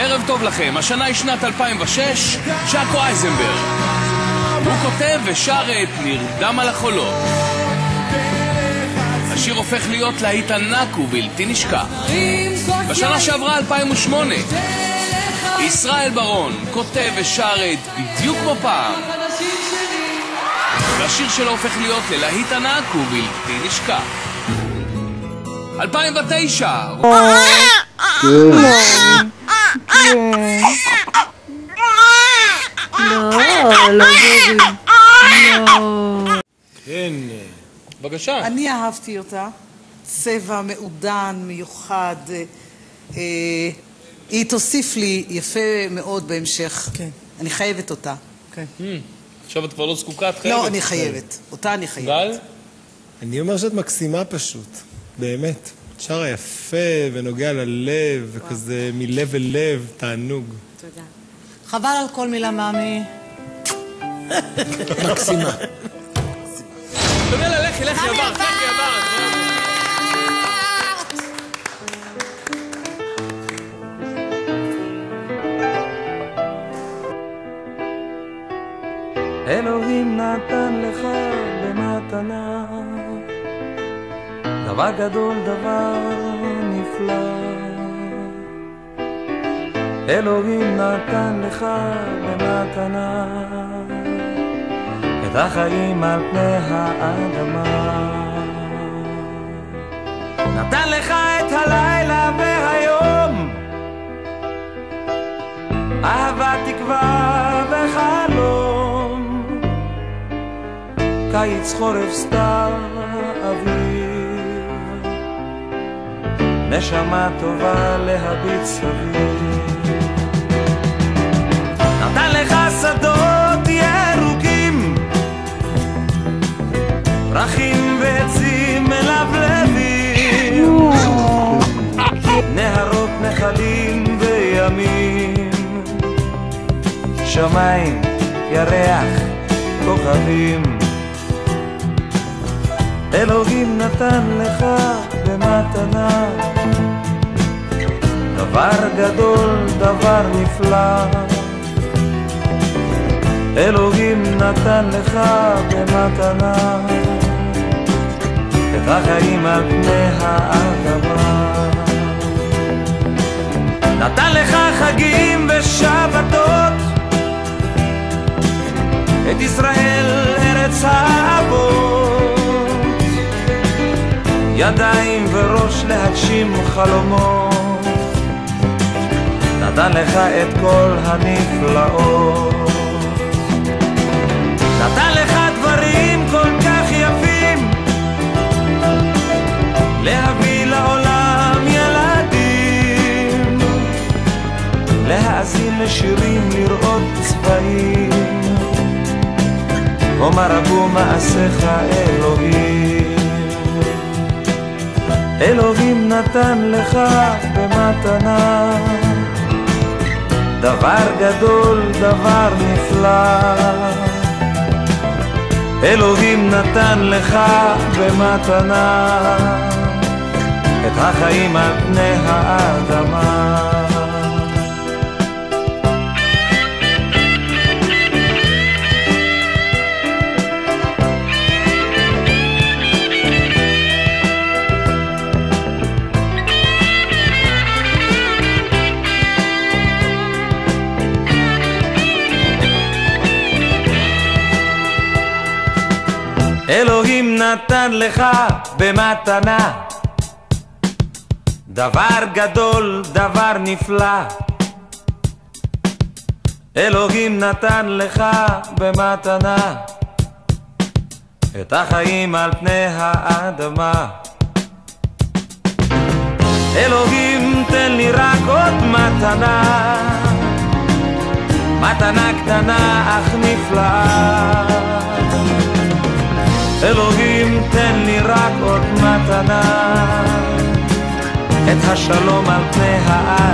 ערב טוב לכם, השנה היא שנת 2006, ז'אקו אייזנברג. הוא כותב ושר את נרדם על החולות. השיר הופך להיות להיט ענק ובלתי נשכח. בשנה שעברה 2008, ישראל ברון כותב ושר את בדיוק כמו פעם. והשיר שלו הופך להיות ללהיט ענק ובלתי נשכח. 2009 לא כן, בבקשה. אני אהבתי אותה, צבע מעודן, מיוחד, היא תוסיף לי יפה מאוד בהמשך. כן. אני חייבת אותה. כן. עכשיו את כבר לא זקוקה, את חייבת? לא, אני חייבת. אותה אני חייבת. גל? אני אומר שאת מקסימה פשוט, באמת. שרה יפה ונוגע ללב, וכזה מלב אל לב, תענוג. תודה. חבל על כל מילה, מאמי. מקסימה. תודה, לכי עברת, לכי עברת. אלוהים נתן לך במתנה דבר גדול, דבר נפלא. אלוהים נתן לך במתנה את החיים על פני האדמה. נתן לך את הלילה והיום, אהבה, תקווה וחלום, קיץ, חורף, סתיו, אביב, נשמה טובה להביט סביב. נתן לך שדות ירוקים, פרחים ועצים מלבלבים, נהרות, נחלים וימים, שמיים, ירח, כוכבים. אלוהים נתן לך במתנה דבר גדול, דבר נפלא. אלוהים נתן לך במתנה את החיים על פני האדמה. נתן לך חגים ושבתות, את ישראל ארץ האבות, ידיים וראש להגשים חלומות. נתן לך את כל הנפלאות, נתן לך דברים כל כך יפים, להביא לעולם ילדים, להאזין לשירים, לראות צבעים, אומר רבו מעשיך אלוהים. אלוהים נתן לך במתנה דבר גדול, דבר נפלא. אלוהים נתן לך במתנה את החיים על פני האדמה. אלוהים נתן לך במתנה דבר גדול, דבר נפלא. אלוהים נתן לך במתנה את החיים על פני האדמה. אלוהים תן לי רק עוד מתנה, מתנה קטנה אך נפלאה. אלוהים תן לי רק עוד מתנה, את השלום על פני האדמה.